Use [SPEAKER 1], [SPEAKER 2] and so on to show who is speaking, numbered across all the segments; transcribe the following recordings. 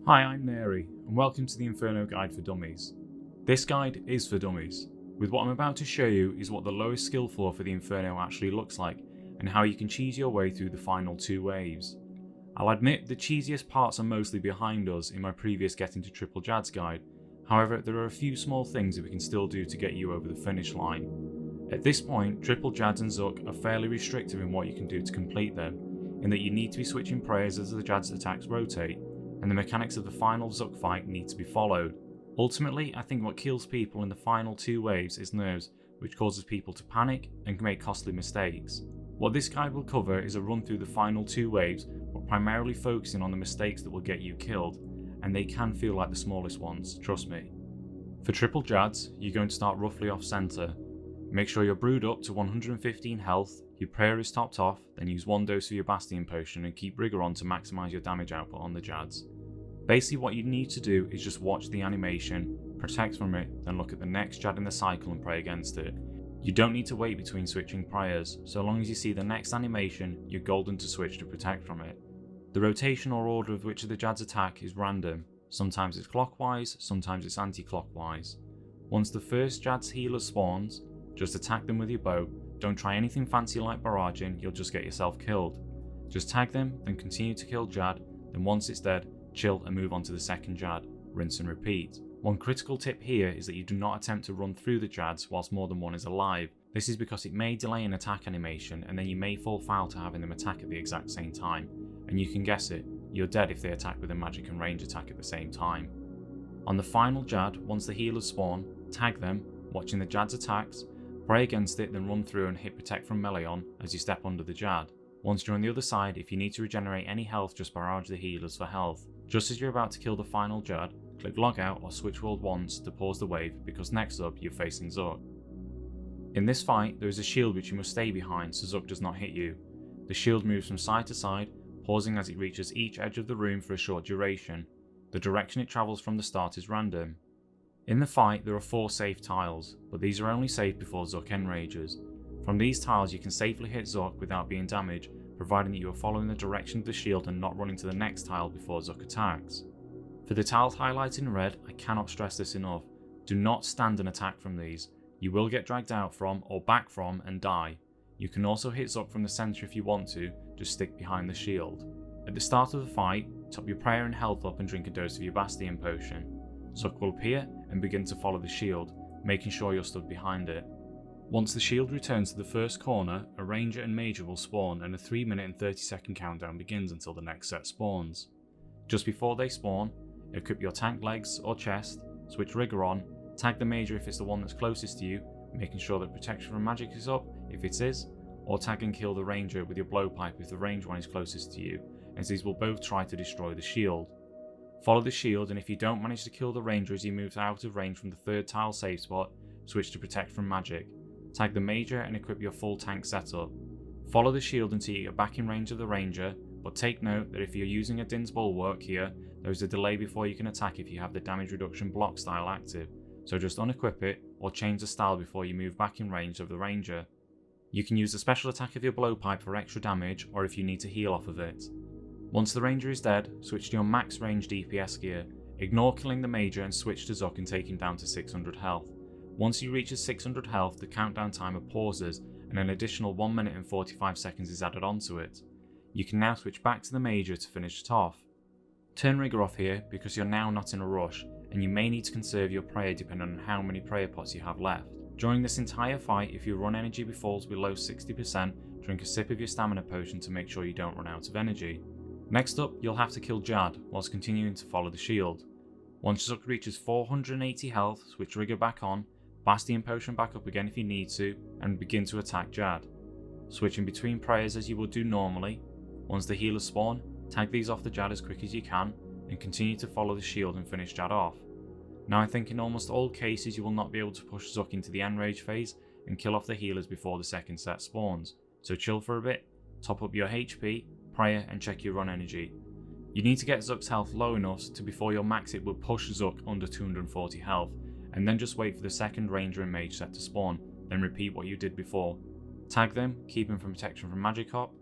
[SPEAKER 1] Hi, I'm Nairy, and welcome to the Inferno guide for dummies. This guide is for dummies. With what I'm about to show you is what the lowest skill floor for the Inferno actually looks like, and how you can cheese your way through the final 2 waves. I'll admit the cheesiest parts are mostly behind us in my previous Getting to Triple Jads guide, however there are a few small things that we can still do to get you over the finish line. At this point, Triple Jads and Zuk are fairly restrictive in what you can do to complete them, in that you need to be switching prayers as the Jads attacks rotate, and the mechanics of the final Zuk fight need to be followed. Ultimately, I think what kills people in the final 2 waves is nerves, which causes people to panic and can make costly mistakes. What this guide will cover is a run through the final 2 waves, but primarily focusing on the mistakes that will get you killed, and they can feel like the smallest ones, trust me. For Triple Jads, you're going to start roughly off centre. Make sure you're brewed up to 115 health, your prayer is topped off, then use 1 dose of your Bastion potion and keep Rigor on to maximise your damage output on the Jads. Basically what you need to do is just watch the animation, protect from it, then look at the next Jad in the cycle and pray against it. You don't need to wait between switching prayers, so long as you see the next animation, you're golden to switch to protect from it. The rotation or order of which of the Jads attack is random, sometimes it's clockwise, sometimes it's anti-clockwise. Once the first Jad's healer spawns, just attack them with your bow. Don't try anything fancy like barraging, you'll just get yourself killed. Just tag them, then continue to kill Jad, then once it's dead, chill and move on to the second Jad, rinse and repeat. One critical tip here is that you do not attempt to run through the Jads whilst more than one is alive. This is because it may delay an attack animation and then you may fall foul to having them attack at the exact same time. And you can guess it, you're dead if they attack with a magic and range attack at the same time. On the final Jad, once the healers spawn, tag them, watching the Jad's attacks, pray against it, then run through and hit protect from melee on as you step under the Jad. Once you're on the other side, if you need to regenerate any health, just barrage the healers for health. Just as you're about to kill the final Jad, click log out or switch world once to pause the wave, because next up you're facing Zuk. In this fight, there is a shield which you must stay behind so Zuk does not hit you. The shield moves from side to side, pausing as it reaches each edge of the room for a short duration. The direction it travels from the start is random. In the fight, there are 4 safe tiles, but these are only safe before Zuk enrages. From these tiles you can safely hit Zuk without being damaged, providing that you are following the direction of the shield and not running to the next tile before Zuk attacks. For the tiles highlighted in red, I cannot stress this enough. Do not stand and attack from these. You will get dragged out from or back from and die. You can also hit Zuk from the centre if you want to, just stick behind the shield. At the start of the fight, top your prayer and health up and drink a dose of your Bastion potion. Zuk will appear and begin to follow the shield, making sure you're stood behind it. Once the shield returns to the first corner, a ranger and major will spawn and a 3-minute and 30-second countdown begins until the next set spawns. Just before they spawn, equip your tank legs or chest, switch Rigor on, tag the major if it's the one that's closest to you, making sure that protection from magic is up if it is, or tag and kill the ranger with your blowpipe if the ranged one is closest to you, as these will both try to destroy the shield. Follow the shield, and if you don't manage to kill the ranger as he moves out of range from the 3rd tile safe spot, switch to protect from magic. Tag the major and equip your full tank setup. Follow the shield until you get back in range of the ranger, but take note that if you're using a dinhs bulwark here, there is a delay before you can attack if you have the damage reduction block style active, so just unequip it or change the style before you move back in range of the ranger. You can use the special attack of your blowpipe for extra damage or if you need to heal off of it. Once the ranger is dead, switch to your max range DPS gear, ignore killing the major and switch to Zuk and take him down to 600 health. Once he reaches 600 health, the countdown timer pauses and an additional 1 minute and 45 seconds is added onto it. You can now switch back to the major to finish it off. Turn Rigor off here because you're now not in a rush and you may need to conserve your prayer depending on how many prayer pots you have left. During this entire fight, if your run energy falls below 60%, drink a sip of your stamina potion to make sure you don't run out of energy. Next up, you'll have to kill Jad whilst continuing to follow the shield. Once Zuk reaches 480 health, switch Rigor back on, Bastion potion back up again if you need to, and begin to attack Jad. Switching between prayers as you would do normally. Once the healers spawn, tag these off the Jad as quick as you can, and continue to follow the shield and finish Jad off. Now I think in almost all cases you will not be able to push Zuk into the enrage phase and kill off the healers before the second set spawns, so chill for a bit, top up your HP, prayer and check your run energy. You need to get Zuk's health low enough to before your max it will push Zuk under 240 health, and then just wait for the second ranger and mage set to spawn, then repeat what you did before. Tag them, keep them from protection from magic hop,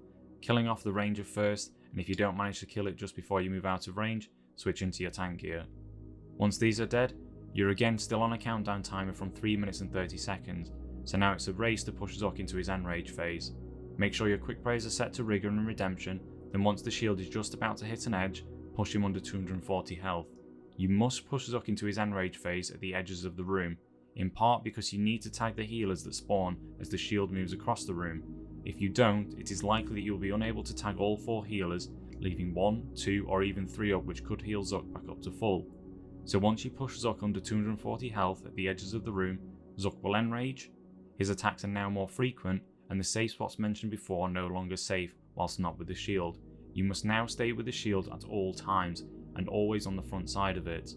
[SPEAKER 1] killing off the ranger first, and if you don't manage to kill it just before you move out of range, switch into your tank gear. Once these are dead, you're again still on a countdown timer from 3 minutes and 30 seconds, so now it's a race to push Zuk into his enrage phase. Make sure your quick prayers are set to rigor and redemption, then once the shield is just about to hit an edge, push him under 240 health. You must push Zuk into his enrage phase at the edges of the room, in part because you need to tag the healers that spawn as the shield moves across the room. If you don't, it is likely that you will be unable to tag all 4 healers, leaving 1, 2 or even 3 up, which could heal Zuk back up to full. So once you push Zuk under 240 health at the edges of the room, Zuk will enrage. His attacks are now more frequent, and the safe spots mentioned before are no longer safe whilst not with the shield. You must now stay with the shield at all times, and always on the front side of it.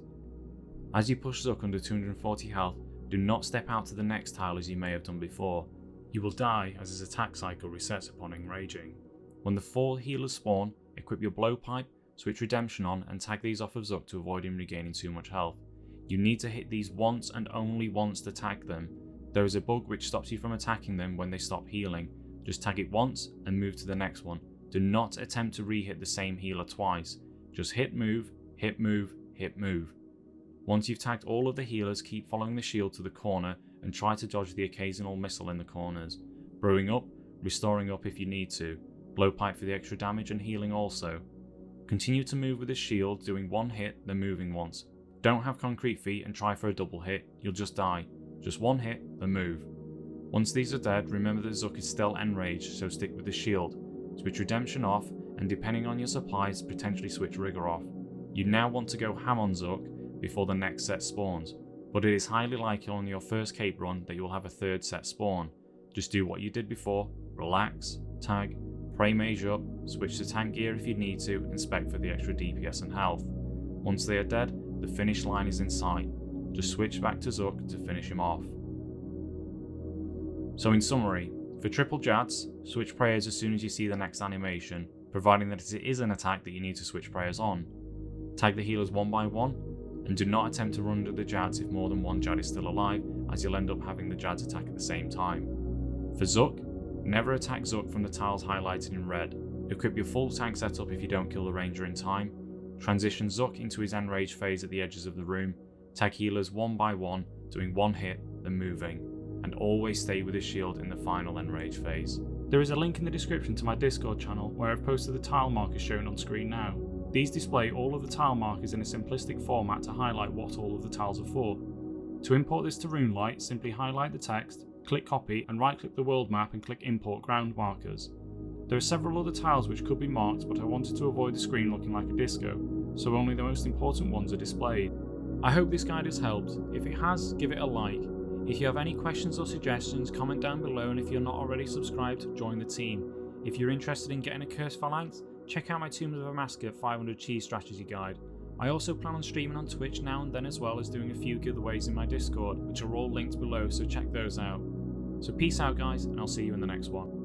[SPEAKER 1] As you push Zuk under 240 health, do not step out to the next tile as you may have done before. You will die as his attack cycle resets upon enraging. When the 4 healers spawn, equip your blowpipe, switch redemption on and tag these off of Zuk to avoid him regaining too much health. You need to hit these once and only once to tag them. There is a bug which stops you from attacking them when they stop healing. Just tag it once and move to the next one. Do not attempt to re-hit the same healer twice. Just hit move, hit move, hit move. Once you've tagged all of the healers, keep following the shield to the corner and try to dodge the occasional missile in the corners. Brewing up, restoring up if you need to. Blowpipe for the extra damage and healing also. Continue to move with the shield, doing 1 hit, then moving once. Don't have concrete feet and try for a double hit, you'll just die. Just 1 hit, then move. Once these are dead, remember that Zuk is still enraged, so stick with the shield. Switch redemption off, and depending on your supplies, potentially switch rigor off. You now want to go ham on Zuk before the next set spawns, but it is highly likely on your first cape run that you will have a 3rd set spawn. Just do what you did before, relax, tag, pray mage up, switch to tank gear if you need to, and spec for the extra DPS and health. Once they are dead, the finish line is in sight. Just switch back to Zuk to finish him off. So in summary, for Triple Jads, switch prayers as soon as you see the next animation, providing that it is an attack that you need to switch prayers on. Tag the healers one by one, and do not attempt to run under the Jads if more than one Jad is still alive, as you'll end up having the Jads attack at the same time. For Zuk, never attack Zuk from the tiles highlighted in red. Equip your full tank setup if you don't kill the ranger in time. Transition Zuk into his enrage phase at the edges of the room. Tag healers one by one, doing 1 hit, then moving. And always stay with his shield in the final enrage phase. There is a link in the description to my Discord channel where I've posted the tile markers shown on screen now. These display all of the tile markers in a simplistic format to highlight what all of the tiles are for. To import this to RuneLite, simply highlight the text, click copy and right click the world map and click import ground markers. There are several other tiles which could be marked, but I wanted to avoid the screen looking like a disco, so only the most important ones are displayed. I hope this guide has helped. If it has, give it a like. If you have any questions or suggestions, comment down below, and if you're not already subscribed, join the team. If you're interested in getting a cursed phalanx, check out my Tombs of Amaska 500 cheese strategy guide. I also plan on streaming on Twitch now and then, as well as doing a few giveaways in my Discord, which are all linked below, so check those out. So peace out guys, and I'll see you in the next one.